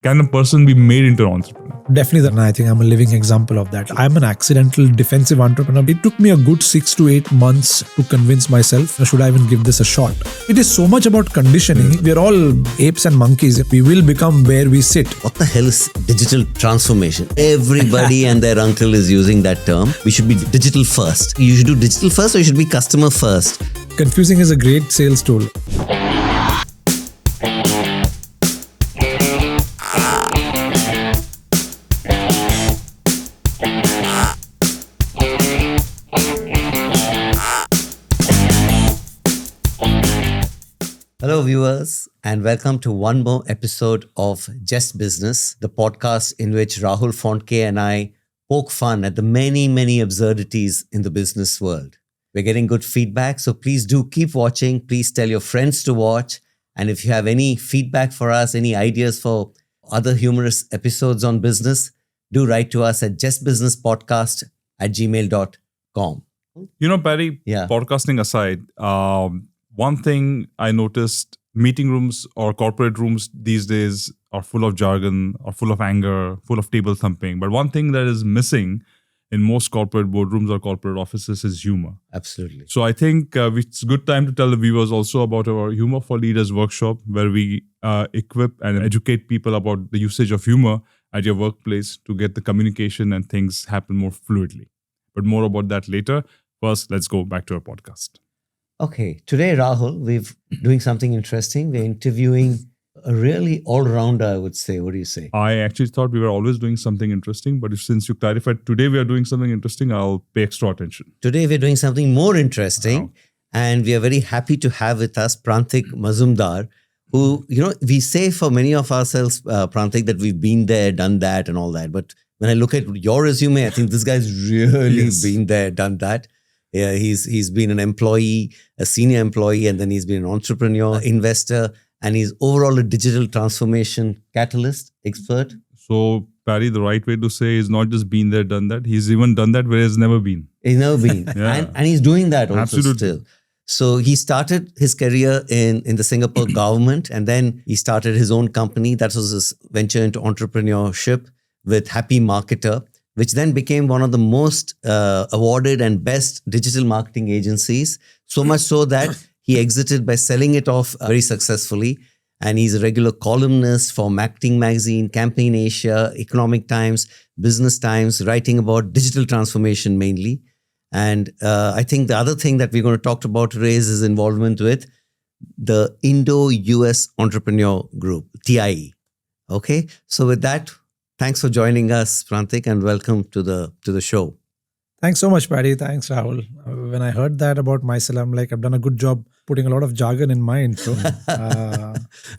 Can a person be made into an entrepreneur? Definitely, and I think I'm a living example of that. I'm an accidental defensive entrepreneur. It took me a good 6 to 8 months to convince myself, should I even give this a shot? It is so much about conditioning. We're all apes and monkeys. We will become where we sit. What the hell is digital transformation? Everybody and their uncle is using that term. We should be digital first. You should do digital first or you should be customer first. Confusing is a great sales tool. Hello viewers and welcome to one more episode of Jest Business, the podcast in which Rahul and I poke fun at the many absurdities in the business world. We're getting good feedback, so please do keep watching. Please tell your friends to watch. And if you have any feedback for us, any ideas for other humorous episodes on business, do write to us at justbusinesspodcast@gmail.com. You know, Barry, Yeah. podcasting aside, one thing I noticed, meeting rooms or corporate rooms these days are full of jargon, or full of anger, full of table thumping. But one thing that is missing in most corporate boardrooms or corporate offices is humor. Absolutely. So I think it's a good time to tell the viewers also about our Humor for Leaders workshop, where we equip and educate people about the usage of humor at your workplace to get the communication and things happen more fluidly. But more about that later. First, let's go back to our podcast. Okay, today, Rahul, we're doing something interesting. We're interviewing a really all-rounder, I would say. What do you say? I actually thought we were always doing something interesting, but since you clarified today we are doing something interesting, I'll pay extra attention. Today, we're doing something more interesting. Wow. And we are very happy to have with us Prantik Mazumdar, who, we say for many of ourselves, Prantik, that we've been there, done that and all that. But when I look at your resume, I think this guy's really Yes. been there, done that. Yeah, he's been an employee, a senior employee, and then he's been an entrepreneur, investor, and he's overall a digital transformation catalyst expert. So, Barry, the right way to say is not just been there, done that. He's even done that where he's never been. He's never been. Yeah. and he's doing that also Absolutely. still. So he started his career in the Singapore government, and then he started his own company. That was his venture into entrepreneurship with Happy Marketer, which then became one of the most awarded and best digital marketing agencies. So much so that he exited by selling it off very successfully. And he's a regular columnist for Marketing Magazine, Campaign Asia, Economic Times, Business Times, writing about digital transformation mainly. And I think the other thing that we're going to talk about today is his involvement with the Indo-US Entrepreneur Group, TIE. Okay, so with that, thanks for joining us, Prantik, and welcome to the show. Thanks so much, Paddy. Thanks, Rahul. When I heard that about myself, I'm like, I've done a good job putting a lot of jargon in my intro.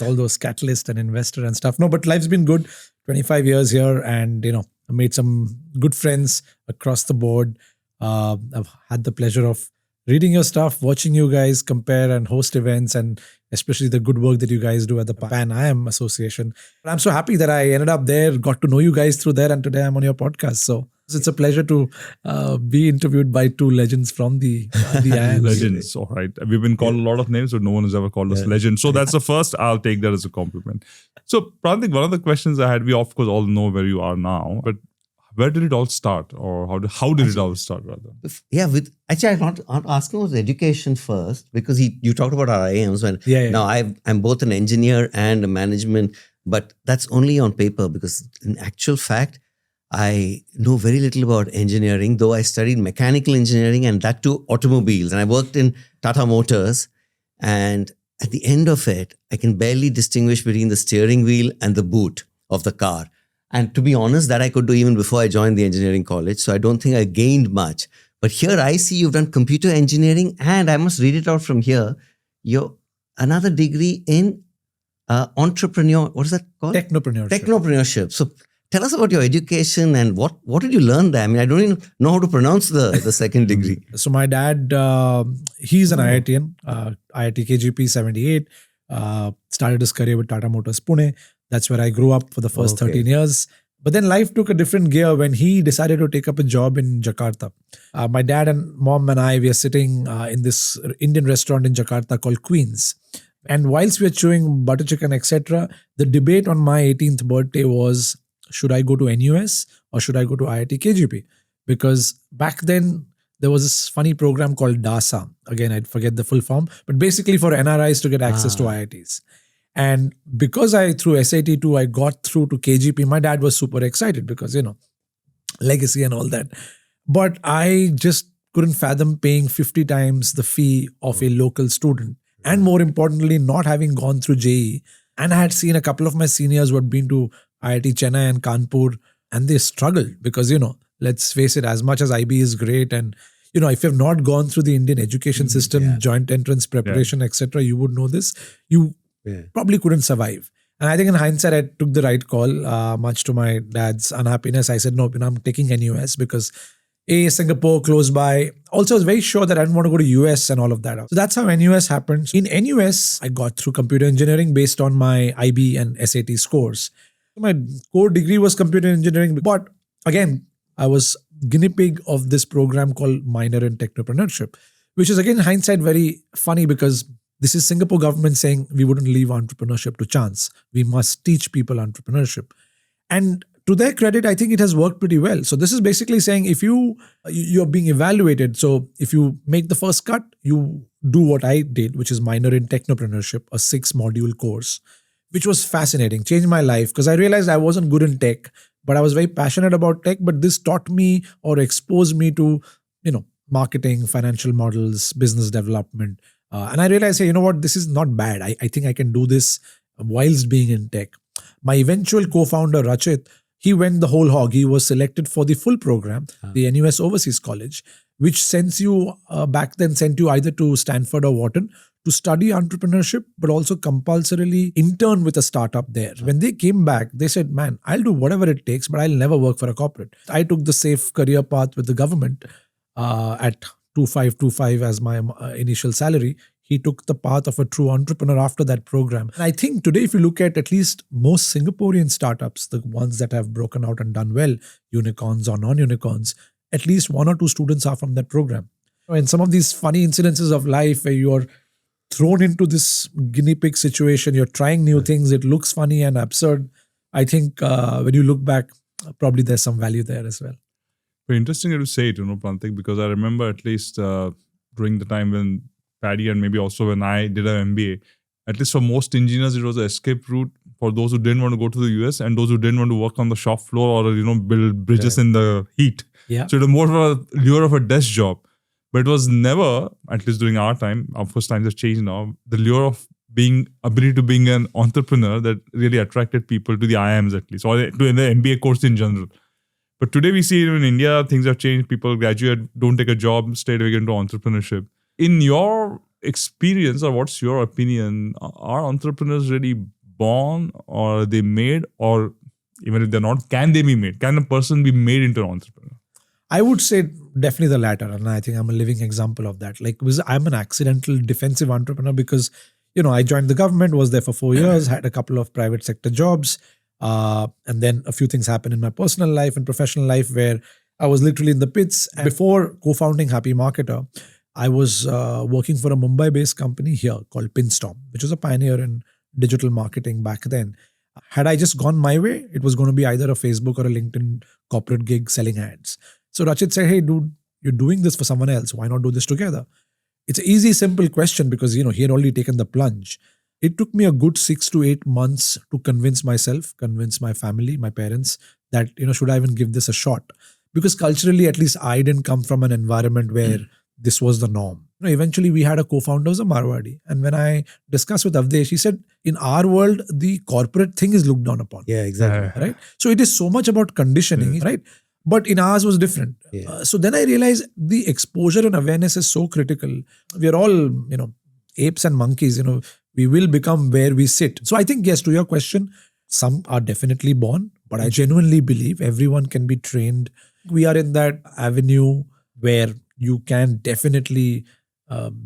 All those catalyst and investor and stuff. No, but life's been good. 25 years here, and I made some good friends across the board. I've had the pleasure of reading your stuff, watching you guys compare and host events, and especially the good work that you guys do at the Pan IM Association. I'm so happy that I ended up there, got to know you guys through there, and today I'm on your podcast. So it's a pleasure to be interviewed by two legends from the IM. Legends, all right. We've been called a lot of names, but no one has ever called us legends. So that's the first. I'll take that as a compliment. So, Prantik, one of the questions I had, we of course all know where you are now, but where did it all start, or how did it all start, rather? Yeah, actually, I'm not asking about education first, because you talked about our IMs. Now I'm both an engineer and a management, but that's only on paper, because in actual fact, I know very little about engineering, though I studied mechanical engineering and that too automobiles. And I worked in Tata Motors, and at the end of it, I can barely distinguish between the steering wheel and the boot of the car. And to be honest, that I could do even before I joined the engineering college. So I don't think I gained much. But here I see you've done computer engineering, and I must read it out from here. You're another degree in entrepreneur. What is that called? Technopreneurship. So tell us about your education and what did you learn there? I mean, I don't even know how to pronounce the second degree. So my dad, he's an IITian, IIT KGP 78, started his career with Tata Motors Pune. That's where I grew up for the first 13 years. But then life took a different gear when he decided to take up a job in Jakarta. My dad and mom and I, we are sitting in this Indian restaurant in Jakarta called Queen's. And whilst we were chewing butter chicken, etc., the debate on my 18th birthday was, should I go to NUS or should I go to IIT KGP? Because back then, there was this funny program called DASA. Again, I forget the full form, but basically for NRIs to get access to IITs. And because through SAT 2, I got through to KGP, my dad was super excited because, legacy and all that. But I just couldn't fathom paying 50 times the fee of a local student. And more importantly, not having gone through JEE. And I had seen a couple of my seniors who had been to IIT Chennai and Kanpur, and they struggled because, let's face it, as much as IB is great and, if you've not gone through the Indian education system, joint entrance preparation, etc., you would know this. You probably couldn't survive. And I think in hindsight, I took the right call, much to my dad's unhappiness. I said, no, I'm taking NUS because Singapore close by. Also, I was very sure that I didn't want to go to US and all of that. So that's how NUS happened. In NUS, I got through computer engineering based on my IB and SAT scores. My core degree was computer engineering. But again, I was guinea pig of this program called minor in technopreneurship, which is again in hindsight very funny because this is Singapore government saying we wouldn't leave entrepreneurship to chance. We must teach people entrepreneurship. And to their credit, I think it has worked pretty well. So this is basically saying if you're being evaluated, so if you make the first cut, you do what I did, which is minor in technopreneurship, a 6-module course, which was fascinating, changed my life because I realized I wasn't good in tech, but I was very passionate about tech. But this taught me or exposed me to, marketing, financial models, business development. And I realized, hey, you know what, this is not bad. I think I can do this whilst being in tech. My eventual co-founder, Rachit, he went the whole hog. He was selected for the full program, the NUS Overseas College, which sent you either to Stanford or Wharton to study entrepreneurship, but also compulsorily intern with a startup there. When they came back, they said, man, I'll do whatever it takes, but I'll never work for a corporate. I took the safe career path with the government at 2525 as my initial salary. He took the path of a true entrepreneur after that program. And I think today, if you look at least most Singaporean startups, the ones that have broken out and done well, unicorns or non-unicorns, at least 1 or 2 students are from that program. And some of these funny incidences of life where you're thrown into this guinea pig situation, you're trying new things, it looks funny and absurd. I think when you look back, probably there's some value there as well. Very interesting to say it, Prantik, because I remember at least during the time when Paddy and maybe also when I did an MBA, at least for most engineers, it was an escape route for those who didn't want to go to the US and those who didn't want to work on the shop floor or, build bridges in the heat. Yeah. So it was more of a lure of a desk job. But it was never, at least during our time, of course times have changed now, the lure of ability to being an entrepreneur that really attracted people to the IIMs at least, or to the MBA course in general. But today we see in India, things have changed. People graduate, don't take a job, straight away into entrepreneurship. In your experience, or what's your opinion, are entrepreneurs really born or are they made? Or even if they're not, can they be made? Can a person be made into an entrepreneur? I would say definitely the latter. And I think I'm a living example of that. I'm an accidental defensive entrepreneur because, I joined the government, was there for 4 years, had a couple of private sector jobs. And then a few things happened in my personal life and professional life where I was literally in the pits. And before co-founding Happy Marketer, I was working for a Mumbai-based company here called Pinstorm, which was a pioneer in digital marketing back then. Had I just gone my way, it was going to be either a Facebook or a LinkedIn corporate gig selling ads. So Rachit said, hey, dude, you're doing this for someone else. Why not do this together? It's an easy, simple question because, he had already taken the plunge. It took me a good 6 to 8 months to convince myself, convince my family, my parents that, should I even give this a shot? Because culturally, at least I didn't come from an environment where this was the norm. Eventually, we had a co-founder who's a Marwadi. And when I discussed with Avdesh, he said, in our world, the corporate thing is looked down upon. Yeah, exactly. Right? So it is so much about conditioning, right? But in ours was different. Yeah. So then I realized the exposure and awareness is so critical. We are all, apes and monkeys, we will become where we sit. So I think, yes, to your question, some are definitely born, but I genuinely believe everyone can be trained. We are in that avenue where you can definitely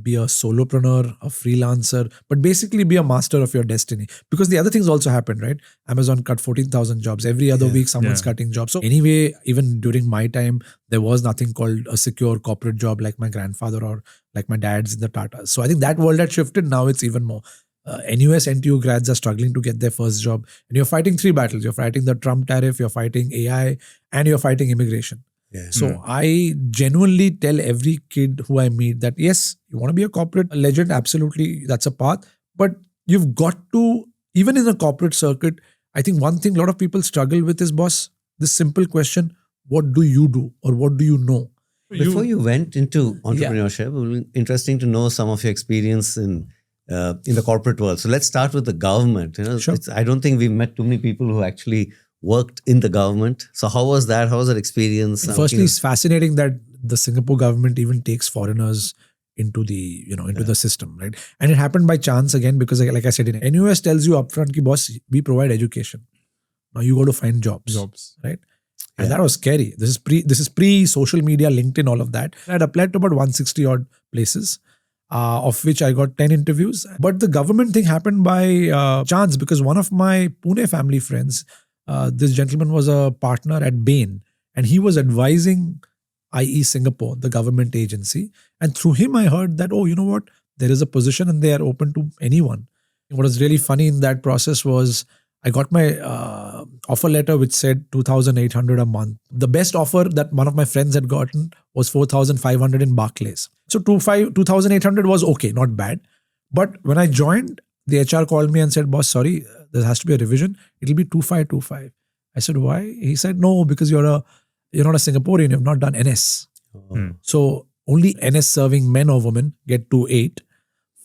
be a solopreneur, a freelancer, but basically be a master of your destiny. Because the other things also happened, right? Amazon cut 14,000 jobs. Every other week, someone's cutting jobs. So anyway, even during my time, there was nothing called a secure corporate job like my grandfather or like my dad's in the Tatas. So I think that world had shifted. Now it's even more. NUS, NTU grads are struggling to get their first job. And you're fighting 3 battles. You're fighting the Trump tariff, you're fighting AI, and you're fighting immigration. Yeah. So I genuinely tell every kid who I meet that, yes, you want to be a corporate legend, absolutely, that's a path. But you've got to, even in a corporate circuit, I think one thing a lot of people struggle with is, boss, this simple question, what do you do or what do you know? Before you went into entrepreneurship, it will be interesting to know some of your experience in the corporate world. So let's start with the government. Sure. I don't think we've met too many people who actually worked in the government. So how was that? How was that experience? Firstly, it's fascinating that the Singapore government even takes foreigners into the the system, right? And it happened by chance again because, like I said, in NUS tells you upfront, ki boss, we provide education. Now you got to find jobs, right? And that was scary. This is pre social media, LinkedIn, all of that. I had applied to about 160 odd places, of which I got 10 interviews. But the government thing happened by chance because one of my Pune family friends, this gentleman was a partner at Bain, and he was advising IE Singapore, the government agency. And through him, I heard that, oh, you know what? There is a position and they are open to anyone. What was really funny in that process was I got my offer letter which said 2,800 a month. The best offer that one of my friends had gotten was 4,500 in Barclays. So 2,800 was okay, not bad. But when I joined, the HR called me and said, boss, sorry, there has to be a revision. It'll be 2,525. I said, why? He said, no, because you're not a Singaporean, you've not done NS. So only NS serving men or women get 2,800.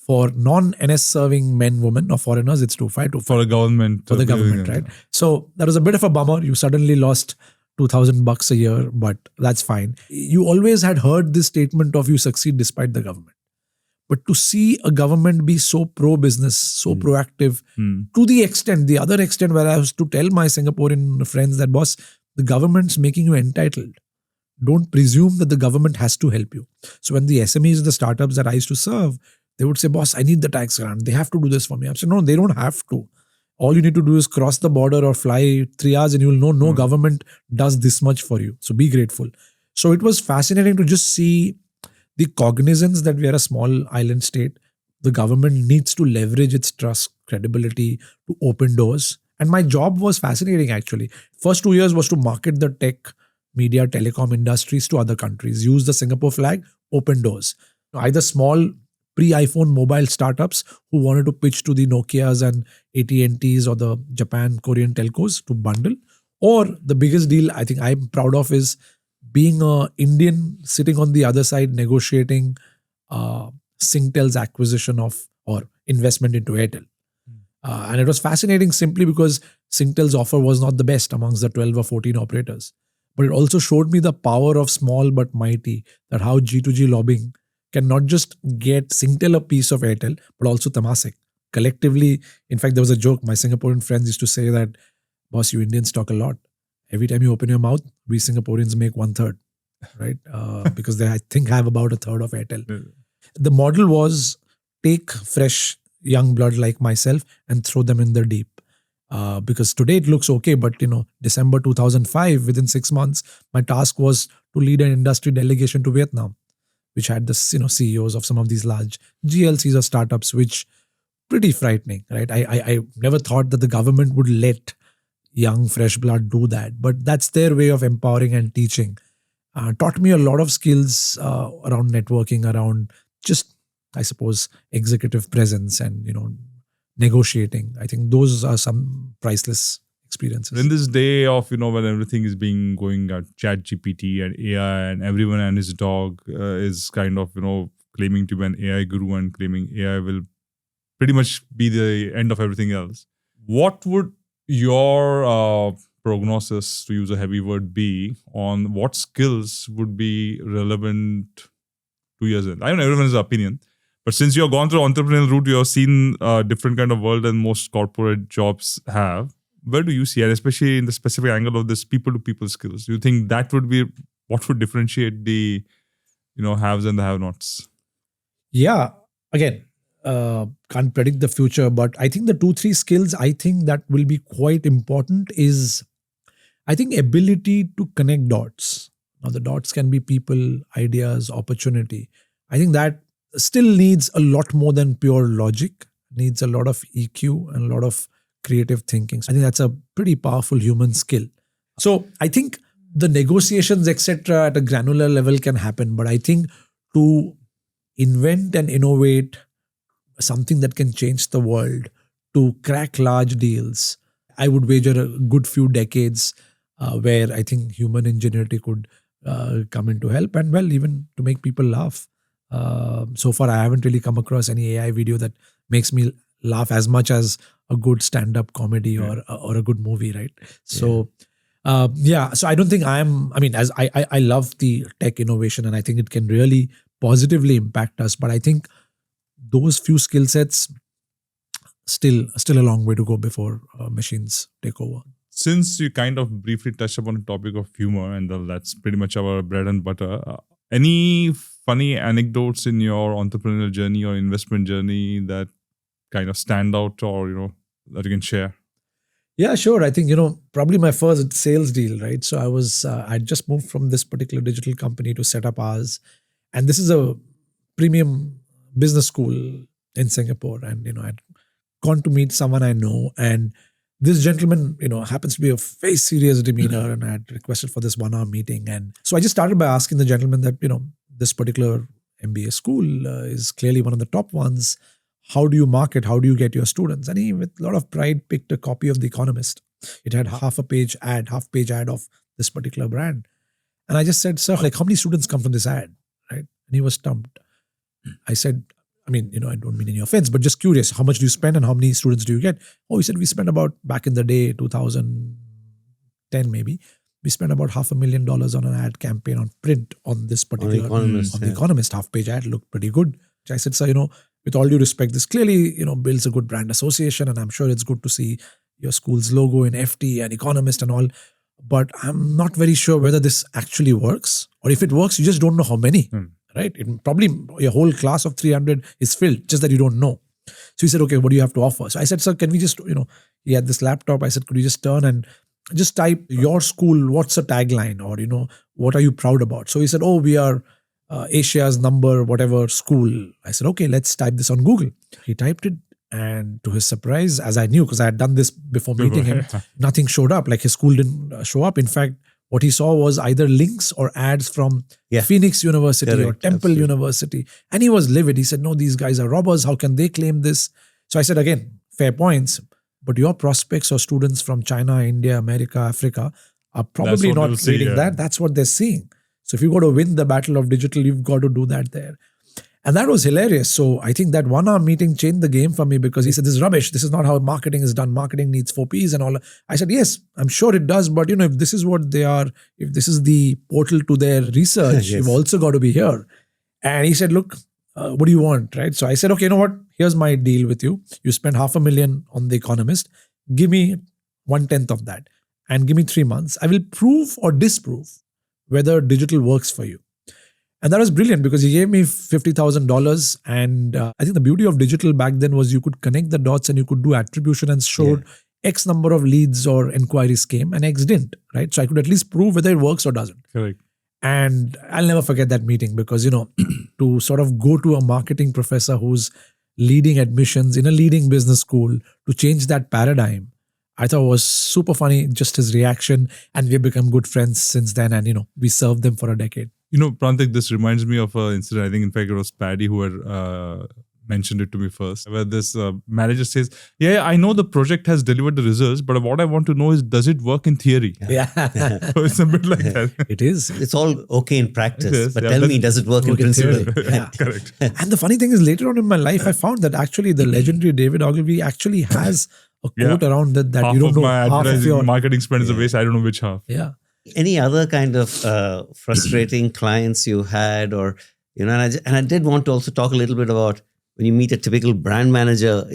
For non-NS serving men, women or foreigners, it's 2,525. For a government. For the government, right? So that was a bit of a bummer. You suddenly lost $2,000 a year, but that's fine. You always had heard this statement of you succeed despite the government. But to see a government be so pro-business, so proactive, to the other extent where I was to tell my Singaporean friends that, boss, the government's making you entitled. Don't presume that the government has to help you. So when the SMEs, the startups that I used to serve, they would say, boss, I need the tax grant. They have to do this for me. I said, no, they don't have to. All you need to do is cross the border or fly 3 hours and you will know no government does this much for you. So be grateful. So it was fascinating to just see the cognizance that we are a small island state. The government needs to leverage its trust, credibility to open doors. And my job was fascinating actually. First 2 years was to market the tech, media, telecom industries to other countries. Use the Singapore flag, open doors. Either small pre-iPhone mobile startups who wanted to pitch to the Nokias and AT&Ts or the Japan, Korean telcos to bundle. Or the biggest deal I think I'm proud of is being an Indian sitting on the other side negotiating Singtel's acquisition of or investment into Airtel. And it was fascinating simply because Singtel's offer was not the best amongst the 12 or 14 operators. But it also showed me the power of small but mighty, that how G2G lobbying can not just get Singtel a piece of Airtel, but also Temasek. Collectively, in fact, there was a joke. My Singaporean friends used to say that, boss, you Indians talk a lot. Every time you open your mouth, we Singaporeans make 1/3, right? Because they, I think, have about 1/3 of Airtel. The model was take fresh young blood like myself and throw them in the deep. Because today it looks okay, but December 2005, within 6 months, my task was to lead an industry delegation to Vietnam, which had the CEOs of some of these large GLCs or startups, which pretty frightening, right? I never thought that the government would let young fresh blood do that, but that's their way of empowering and teaching. Taught me a lot of skills around networking, around just, I suppose, executive presence and negotiating. I think those are some priceless experiences. In this day of, when everything is going at chat GPT and AI and everyone and his dog is kind of, claiming to be an AI guru and claiming AI will pretty much be the end of everything else. What would your prognosis, to use a heavy word, be on what skills would be relevant 2 years in? I don't know, everyone's opinion. But since you've gone through entrepreneurial route, you've seen a different kind of world than most corporate jobs have. Where do you see, and especially in the specific angle of this people-to-people skills, do you think that would be what would differentiate the, haves and the have-nots? Yeah, again, can't predict the future, but I think the 2-3 skills I think that will be quite important is, I think, ability to connect dots. Now the dots can be people, ideas, opportunity. I think that still needs a lot more than pure logic. needs a lot of EQ and a lot of creative thinking. So I think that's a pretty powerful human skill. So I think the negotiations, etc., at a granular level can happen, but I think to invent and innovate something that can change the world, to crack large deals, I would wager a good few decades where I think human ingenuity could come in to help, and well, even to make people laugh. So far, I haven't really come across any AI video that makes me laugh as much as a good stand-up comedy or a good movie, right? So, so I don't think as I love the tech innovation, and I think it can really positively impact us. But I think those few skill sets still a long way to go before machines take over. Since you kind of briefly touched upon the topic of humor, and that's pretty much our bread and butter, any funny anecdotes in your entrepreneurial journey or investment journey that kind of stand out, or that you can share? Yeah, sure. I think probably my first sales deal, right? So I'd just moved from this particular digital company to set up ours, and this is a premium business school in Singapore, and I'd gone to meet someone I know, and this gentleman, happens to be a very serious demeanor, and I had requested for this 1-hour meeting. And so I just started by asking the gentleman that, this particular MBA school is clearly one of the top ones. How do you market? How do you get your students? And he, with a lot of pride, picked a copy of The Economist. It had half-page ad of this particular brand. And I just said, sir, how many students come from this ad, right? And he was stumped. I said, I don't mean any offense, but just curious, how much do you spend and how many students do you get? Oh, he said, we spent about, back in the day, 2010 maybe, we spent about $500,000 on an ad campaign on print on this particular, The Economist, half-page ad, looked pretty good. I said, sir, with all due respect, this clearly, builds a good brand association, and I'm sure it's good to see your school's logo in FT and Economist and all, but I'm not very sure whether this actually works, or if it works, you just don't know how many. Right? Probably your whole class of 300 is filled, just that you don't know. So he said, okay, what do you have to offer? So I said, sir, can we just, he had this laptop. I said, could you just turn and just type your school, what's the tagline, or, what are you proud about? So he said, oh, we are Asia's number whatever school. I said, okay, let's type this on Google. He typed it, and to his surprise, as I knew, because I had done this before meeting him, nothing showed up. Like his school didn't show up. In fact, what he saw was either links or ads from Phoenix University or Temple University. And he was livid. He said, no, these guys are robbers. How can they claim this? So I said, again, fair points. But your prospects or students from China, India, America, Africa are probably not reading that. That's what they're seeing. So if you've got to win the battle of digital, you've got to do that there. And that was hilarious. So I think that 1-hour meeting changed the game for me, because he said, this is rubbish. This is not how marketing is done. Marketing needs 4 Ps and all. I said, yes, I'm sure it does. But if this is what they are, if this is the portal to their research, you've also got to be here. And he said, look, what do you want? Right? So I said, okay, you know what? Here's my deal with you. You spend $500,000 on The Economist. Give me 1/10 of that and give me 3 months. I will prove or disprove whether digital works for you. And that was brilliant, because he gave me $50,000. And I think the beauty of digital back then was you could connect the dots and you could do attribution, and showed X number of leads or inquiries came and X didn't, right? So I could at least prove whether it works or doesn't. Correct. And I'll never forget that meeting, because, to sort of go to a marketing professor who's leading admissions in a leading business school to change that paradigm, I thought was super funny, just his reaction. And we've become good friends since then. And, we served them for a decade. Prantik, this reminds me of an incident. I think, in fact, it was Paddy who had mentioned it to me first, where this manager says, I know the project has delivered the results, but what I want to know is, does it work in theory? Yeah. So it's a bit like that. It is. It's all okay in practice, but tell me, does it work in principle? Correct. And the funny thing is, later on in my life, I found that actually the legendary David Ogilvy actually has a quote around that half you don't of know. My half of your marketing spend is a waste. I don't know which half. Yeah. Any other kind of frustrating clients you had, or and I did want to also talk a little bit about when you meet a typical brand manager,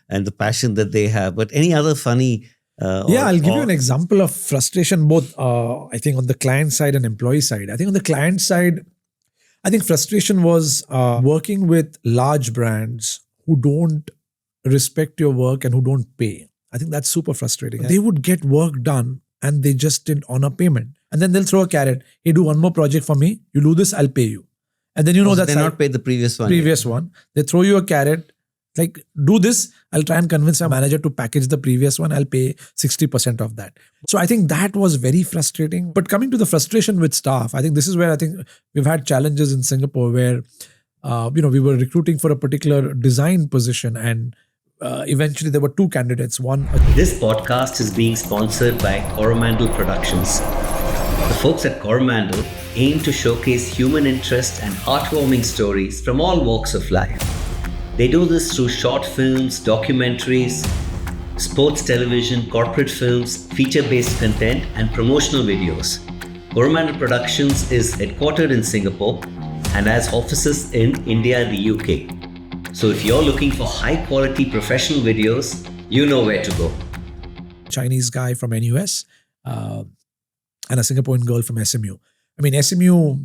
and the passion that they have. But any other funny? I'll give you an example of frustration, both I think on the client side and employee side. I think on the client side, I think frustration was working with large brands who don't respect your work and who don't pay. I think that's super frustrating. They would get work done and they just didn't honor payment. And then they'll throw a carrot. Hey, do one more project for me. You do this, I'll pay you. And then that's they're not paid the previous one. Previous one. They throw you a carrot. Like, do this, I'll try and convince my manager to package the previous one, I'll pay 60% of that. So I think that was very frustrating. But coming to the frustration with staff, I think this is where I think we've had challenges in Singapore where, we were recruiting for a particular design position and eventually there were two candidates. This podcast is being sponsored by Coromandel Productions. The folks at Coromandel aim to showcase human interest and heartwarming stories from all walks of life. They do this through short films, documentaries, sports television, corporate films, feature-based content, and promotional videos. Coromandel Productions is headquartered in Singapore and has offices in India and the UK. So if you're looking for high-quality professional videos, you know where to go. Chinese guy from NUS and a Singaporean girl from SMU. I mean, SMU,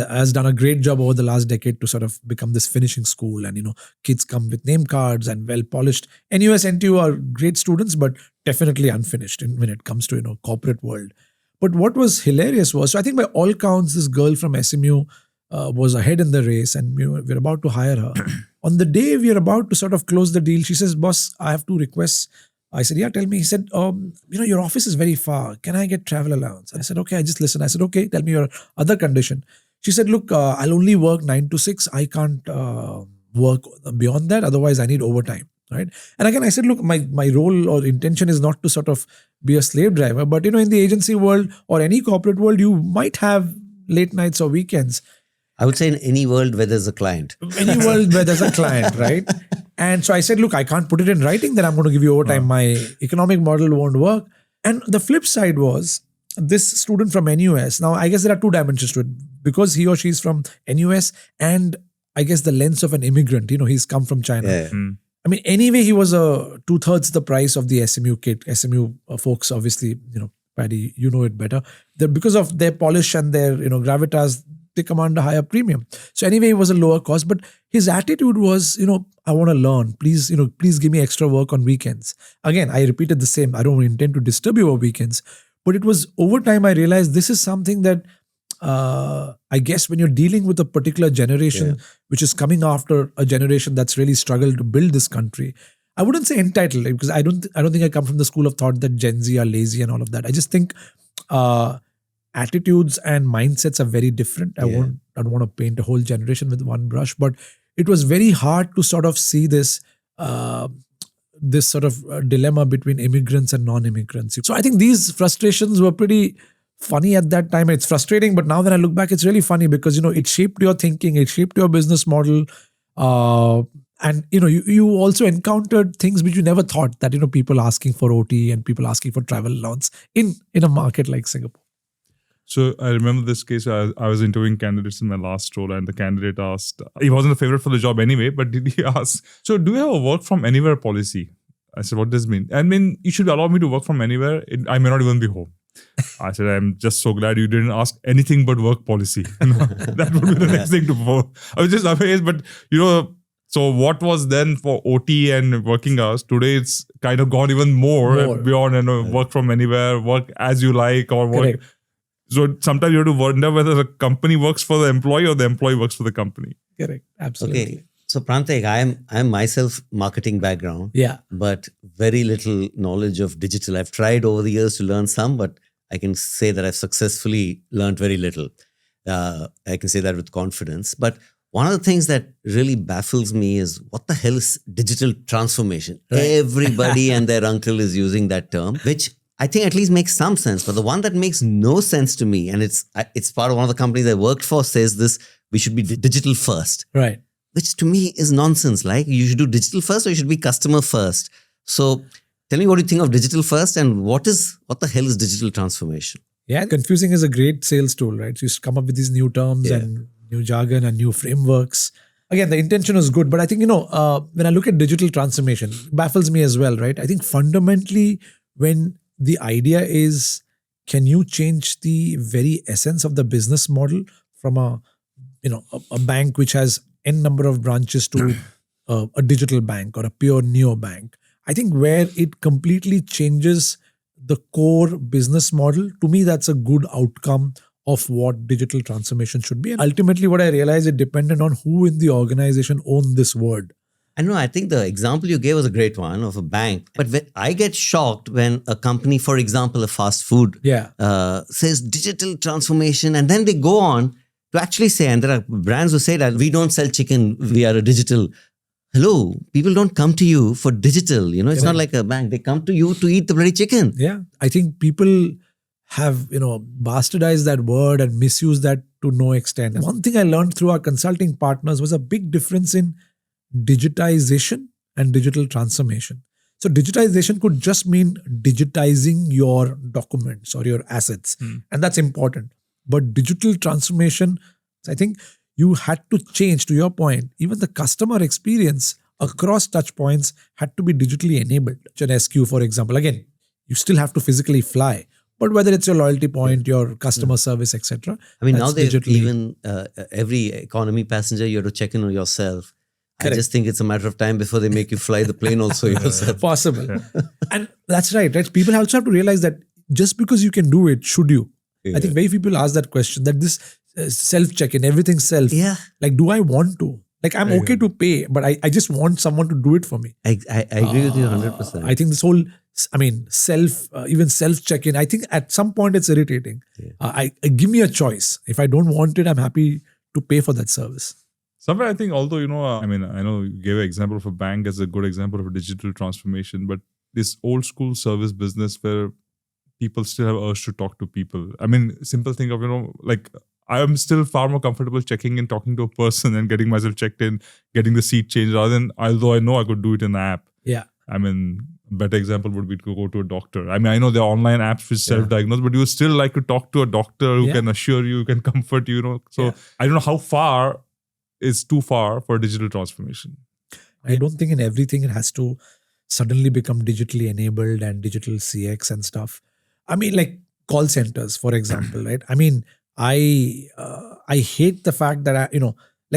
has done a great job over the last decade to sort of become this finishing school, and, kids come with name cards and well polished. NUS, NTU are great students, but definitely unfinished when it comes to, corporate world. But what was hilarious was, so I think by all counts, this girl from SMU was ahead in the race and we're about to hire her. On the day we are about to sort of close the deal, she says, "Boss, I have 2 requests." I said, "Yeah, tell me." He said, "Your office is very far. Can I get travel allowance?" I said, "Okay, I just listen." I said, "Okay, tell me your other condition." She said, "Look, I'll only work 9 to 6. I can't work beyond that. Otherwise, I need overtime." Right. And again, I said, "Look, my role or intention is not to sort of be a slave driver. But, in the agency world or any corporate world, you might have late nights or weekends." I would say in any world where there's a client. Any world where there's a client, right? And so I said, "Look, I can't put it in writing that I'm going to give you overtime. My economic model won't work." And the flip side was this student from NUS. Now, I guess there are 2 dimensions to it. Because he or she is from NUS and I guess the lens of an immigrant, he's come from China. Yeah. I mean, anyway, he was 2/3 the price of the SMU kid. SMU folks, obviously, Paddy, you know it better. Because of their polish and their, gravitas, they command a higher premium. So anyway, it was a lower cost, but his attitude was, "I want to learn. Please, please give me extra work on weekends." Again, I repeated the same. I don't intend to disturb you over weekends. But it was over time I realized this is something that I guess when you're dealing with a particular generation, which is coming after a generation that's really struggled to build this country, I wouldn't say entitled, because I don't think I come from the school of thought that Gen Z are lazy and all of that. I just think attitudes and mindsets are very different. I don't want to paint a whole generation with one brush, but it was very hard to sort of see this this sort of dilemma between immigrants and non-immigrants. So I think these frustrations were pretty funny at that time. It's frustrating, but now when I look back, it's really funny because, it shaped your thinking, it shaped your business model. And, you also encountered things which you never thought, that, people asking for OT and people asking for travel allowance in a market like Singapore. So I remember this case. I was interviewing candidates in my last role, and the candidate asked, he wasn't a favorite for the job anyway, but did he ask, "So do you have a work from anywhere policy?" I said, "What does this mean?" "I mean, you should allow me to work from anywhere. I may not even be home." I said, "I'm just so glad you didn't ask anything but work policy." That would be the next thing to follow. I was just amazed, but so what was then for OT and working hours? Today it's kind of gone even more. Beyond work from anywhere, work as you like, or work. Correct. So sometimes you have to wonder whether the company works for the employee or the employee works for the company. Correct. Absolutely. Okay. So Prantik, I am myself marketing background. Yeah. But very little knowledge of digital. I've tried over the years to learn some, but I can say that I've successfully learned very little. I can say that with confidence. But one of the things that really baffles me is, what the hell is digital transformation? Right. Everybody and their uncle is using that term, which I think at least makes some sense. But the one that makes no sense to me, and it's part of one of the companies I worked for, says this: we should be digital first. Right. Which to me is nonsense. Like, you should do digital first or you should be customer first. So tell me what you think of digital first, and what the hell is digital transformation? Yeah, confusing is a great sales tool, right? So you come up with these new terms and new jargon and new frameworks. Again, the intention is good, but I think, when I look at digital transformation, it baffles me as well, right? I think fundamentally, when the idea is, can you change the very essence of the business model from a bank which has n number of branches to a digital bank or a pure neobank? I think where it completely changes the core business model, to me, that's a good outcome of what digital transformation should be. And ultimately, what I realized, it depended on who in the organization owned this word. I know, I think the example you gave was a great one of a bank. But I get shocked when a company, for example, a fast food, says digital transformation, and then they go on to actually say, and there are brands who say that we don't sell chicken, we are a digital. Hello, people don't come to you for digital. It's not like a bank. They come to you to eat the bloody chicken. Yeah, I think people have, bastardized that word and misused that to no extent. And one thing I learned through our consulting partners was a big difference in digitization and digital transformation. So digitization could just mean digitizing your documents or your assets. And that's important. But digital transformation, I think you had to change, to your point, even the customer experience across touch points had to be digitally enabled. An SQ, for example, again, you still have to physically fly. But whether it's your loyalty point, your customer service, etc. I mean, now they've even every economy passenger, you have to check in on yourself. Correct. I just think it's a matter of time before they make you fly the plane also yourself. Possible. And that's right. People also have to realize that just because you can do it, should you? I think very few people ask that question, that this self-check-in, everything self. Yeah. Like, do I want to? Like, I'm okay to pay, but I just want someone to do it for me. I agree with you 100%. I think this whole, even self-check-in, I think at some point it's irritating. Yeah. Give me a choice. If I don't want it, I'm happy to pay for that service. Somewhere I think, although, I know you gave an example of a bank as a good example of a digital transformation, but this old school service business where people still have urge to talk to people. I mean, simple thing of, I'm still far more comfortable checking in, talking to a person and getting myself checked in, getting the seat changed rather than, although I know I could do it in an app. Yeah. A better example would be to go to a doctor. I know there are online apps which self-diagnose, but you would still like to talk to a doctor who can assure you, can comfort you, So I don't know how far is too far for digital transformation. I don't think in everything it has to suddenly become digitally enabled and digital CX and stuff. Like call centers, for example, right? I hate the fact that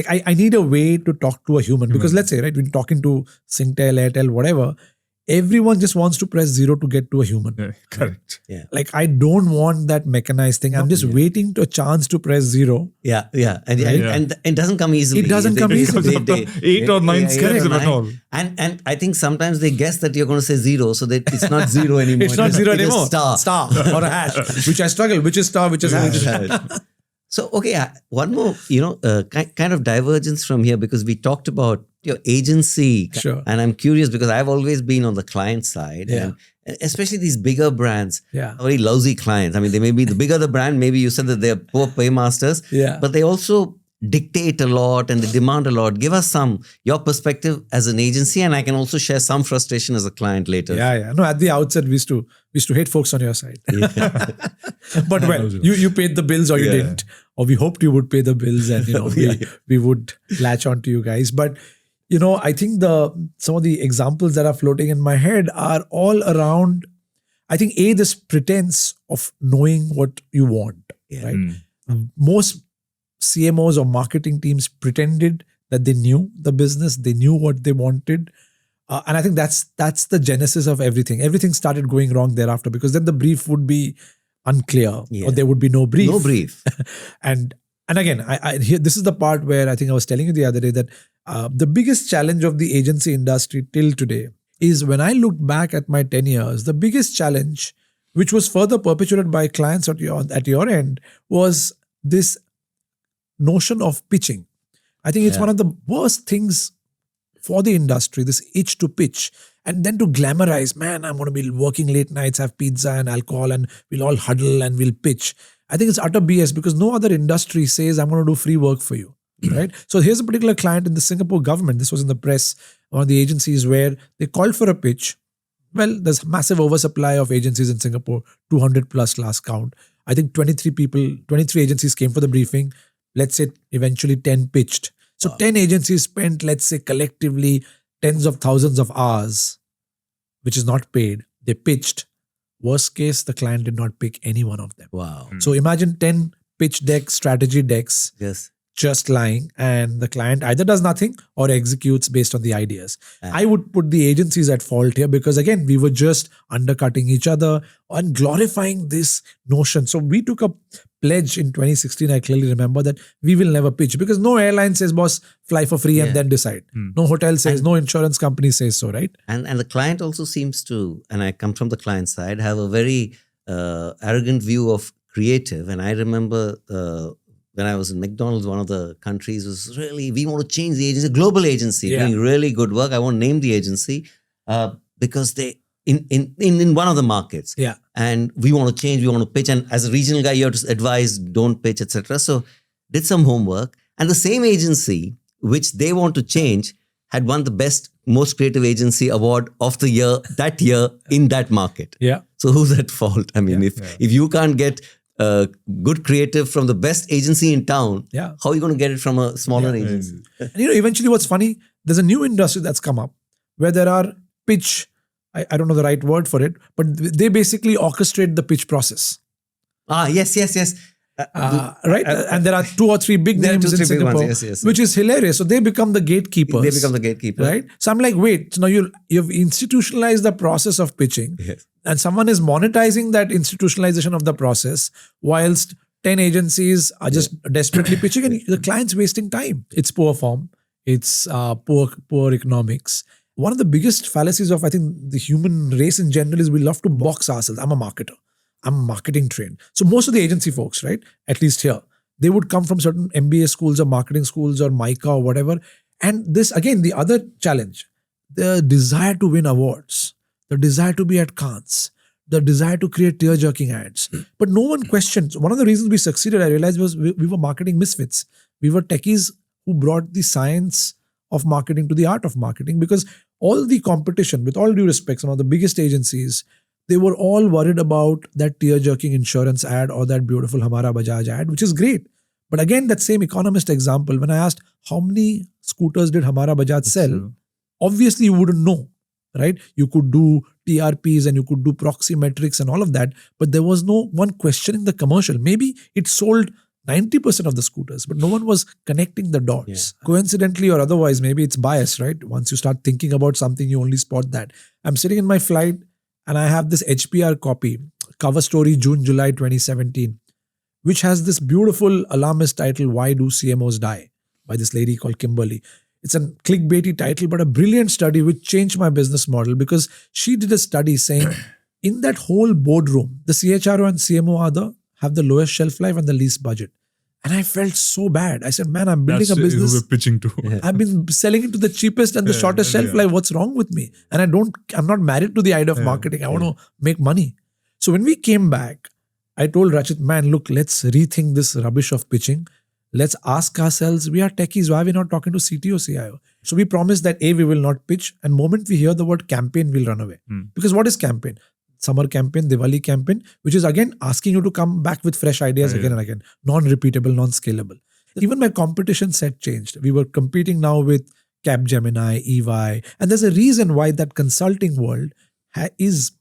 I need a way to talk to a human because let's say, right, when talking to Singtel, Airtel, whatever, everyone just wants to press 0 to get to a human. Yeah, correct. Yeah. Like, I don't want that mechanized thing. I'm just waiting to a chance to press 0. Yeah. And it doesn't come easily. It doesn't come easily. 8 or 9 steps at all. And I think sometimes they guess that you're going to say 0, so that it's not 0 anymore. It's not 0 anymore. Star or a hash. Which I struggle. Which is star, which is hash. So, okay, one more, kind of divergence from here, because we talked about your agency. Sure. And I'm curious because I've always been on the client side. Yeah. And especially these bigger brands, yeah, very lousy clients. They may be the bigger the brand, maybe you said that they're poor paymasters. Yeah. But they also dictate a lot and they demand a lot. Give us your perspective as an agency, and I can also share some frustration as a client later. Yeah. No, at the outset, we used to hate folks on your side. Yeah. But well, you paid the bills or you didn't, or we hoped you would pay the bills and we would latch on to you guys. But I think some of the examples that are floating in my head are all around, I think, this pretense of knowing what you want, right? Most CMOs or marketing teams pretended that they knew the business, they knew what they wanted. And I think that's the genesis of everything. Everything started going wrong thereafter because then the brief would be unclear or there would be no brief. No brief. And again, here, this is the part where I think I was telling you the other day that the biggest challenge of the agency industry till today is when I look back at my 10 years, the biggest challenge, which was further perpetuated by clients at your end, was this notion of pitching. I think it's one of the worst things for the industry, this itch to pitch and then to glamorize, man, I'm going to be working late nights, have pizza and alcohol and we'll all huddle and we'll pitch. I think it's utter BS because no other industry says I'm going to do free work for you, right? So here's a particular client in the Singapore government. This was in the press, one of the agencies where they called for a pitch. Well, there's massive oversupply of agencies in Singapore, 200 plus last count. I think 23 agencies came for the briefing. Let's say eventually 10 pitched. So 10 agencies spent, let's say collectively, tens of thousands of hours, which is not paid. They pitched. Worst case, the client did not pick any one of them. Wow. So imagine 10 pitch decks, strategy decks. Yes. just lying, and the client either does nothing or executes based on the ideas. I would put the agencies at fault here because, again, we were just undercutting each other and glorifying this notion. So we took a pledge in 2016. I clearly remember that we will never pitch, because no airline says, boss, fly for free and then decide. No hotel says, no insurance company says so, right? And the client also seems to, and I come from the client side, have a very arrogant view of creative. And I remember when I was in McDonald's, one of the countries was really, we want to change the agency, a global agency doing really good work. I won't name the agency because they, in one of the markets. Yeah. And we want to change, we want to pitch. And as a regional guy, you have to advise, don't pitch, etc. So did some homework. And the same agency, which they want to change, had won the best, most creative agency award of the year, that year in that market. Yeah. So who's at fault? I mean, if you can't get good creative from the best agency in town, how are you going to get it from a smaller agency? And eventually what's funny, there's a new industry that's come up where there are pitch, I don't know the right word for it, but they basically orchestrate the pitch process. Yes. Right? And there are 2 or 3 big names in Singapore, which is hilarious. So they become the gatekeepers. They become the gatekeeper. Right? So I'm like, wait, so now you've institutionalized the process of pitching, and someone is monetizing that institutionalization of the process whilst 10 agencies are just desperately pitching, and the client's wasting time. It's poor form. It's poor economics. One of the biggest fallacies of, I think, the human race in general is we love to box ourselves. I'm a marketer. I'm marketing trained. So most of the agency folks, right, at least here, they would come from certain MBA schools or marketing schools or MICA or whatever. And this, again, the other challenge, the desire to win awards, the desire to be at Cannes, the desire to create tear-jerking ads. But no one questions. One of the reasons we succeeded, I realized, was we were marketing misfits. We were techies who brought the science of marketing to the art of marketing, because all the competition, with all due respect, some of the biggest agencies, they were all worried about that tear-jerking insurance ad or that beautiful Hamara Bajaj ad, which is great. But again, that same economist example, when I asked how many scooters did Hamara Bajaj sell, obviously you wouldn't know, right? You could do TRPs and you could do proxy metrics and all of that, but there was no one questioning the commercial. Maybe it sold 90% of the scooters, but no one was connecting the dots. Coincidentally or otherwise, maybe it's bias, right? Once you start thinking about something, you only spot that. I'm sitting in my flight and I have this HPR copy, cover story June, July 2017, which has this beautiful alarmist title, Why Do CMOs Die? By this lady called Kimberly. It's a clickbaity title, but a brilliant study which changed my business model, because she did a study saying in that whole boardroom, the CHRO and CMO have the lowest shelf life and the least budget. And I felt so bad. I said, man, I'm building a business. Who we're pitching to. I've been selling it to the cheapest and the shortest shelf life. What's wrong with me? And I'm not married to the idea of marketing. I want to make money. So when we came back, I told Rachit, man, look, let's rethink this rubbish of pitching. Let's ask ourselves, we are techies, why are we not talking to CTO, CIO? So we promised that we will not pitch. And moment we hear the word campaign, we'll run away. Because what is campaign? Summer campaign, Diwali campaign, which is again asking you to come back with fresh ideas again and again. Non-repeatable, non-scalable. Even my competition set changed. We were competing now with Capgemini, EY. And there's a reason why that consulting world is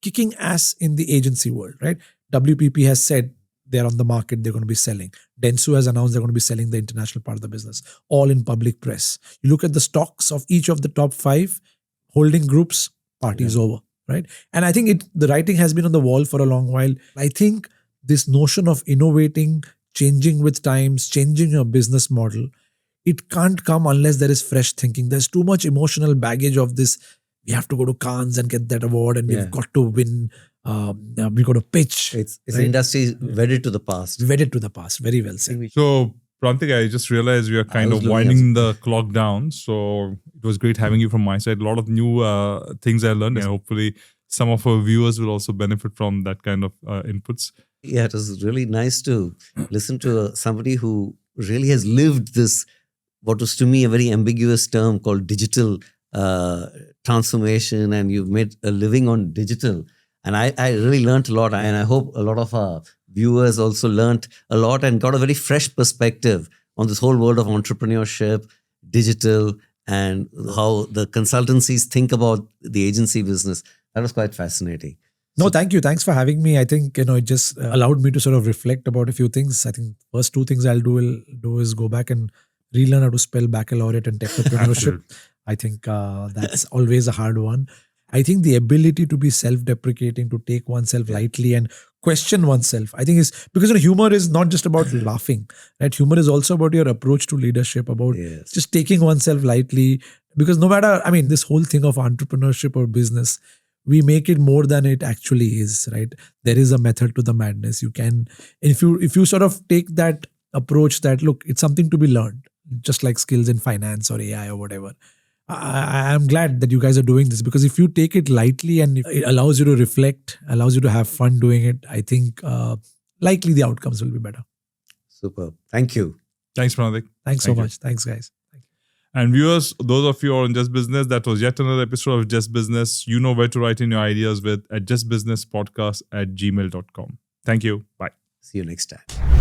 kicking ass in the agency world, right? WPP has said they're on the market, they're going to be selling. Dentsu has announced they're going to be selling the international part of the business, all in public press. You look at the stocks of each of the top 5 holding groups, party's over, right? And I think the writing has been on the wall for a long while. I think this notion of innovating, changing with times, changing your business model, it can't come unless there is fresh thinking. There's too much emotional baggage of this. We have to go to Cannes and get that award, and we've got to win. We've got to pitch. It's right? An industry wedded to the past. Wedded to the past. Very well said. So, Prantik, I just realized we are kind of winding the clock down. So it was great having you from my side. A lot of new things I learned, and hopefully some of our viewers will also benefit from that kind of inputs. Yeah, it was really nice to listen to somebody who really has lived this, what was to me a very ambiguous term called digital transformation, and you've made a living on digital. And I really learned a lot, and I hope a lot of our viewers also learned a lot and got a very fresh perspective on this whole world of entrepreneurship, digital, and how the consultancies think about the agency business. That was quite fascinating. No, thank you. Thanks for having me. I think, it just allowed me to sort of reflect about a few things. I think first two things I'll do is go back and relearn how to spell baccalaureate and technopreneurship. I think that's always a hard one. I think the ability to be self-deprecating, to take oneself lightly and question oneself, I think is because humor is not just about laughing, right? Humor is also about your approach to leadership, about just taking oneself lightly. Because no matter, this whole thing of entrepreneurship or business, we make it more than it actually is, right? There is a method to the madness. You can, if you sort of take that approach that, look, it's something to be learned, just like skills in finance or AI or whatever. I'm glad that you guys are doing this, because if you take it lightly and it allows you to reflect, allows you to have fun doing it, I think likely the outcomes will be better. Superb. Thank you. Thanks, Prantik. Thanks so much. Thanks, guys. And viewers, those of you who are on Just Business, that was yet another episode of Just Business. You know where to write in your ideas with at justbusinesspodcast@gmail.com. Thank you. Bye. See you next time.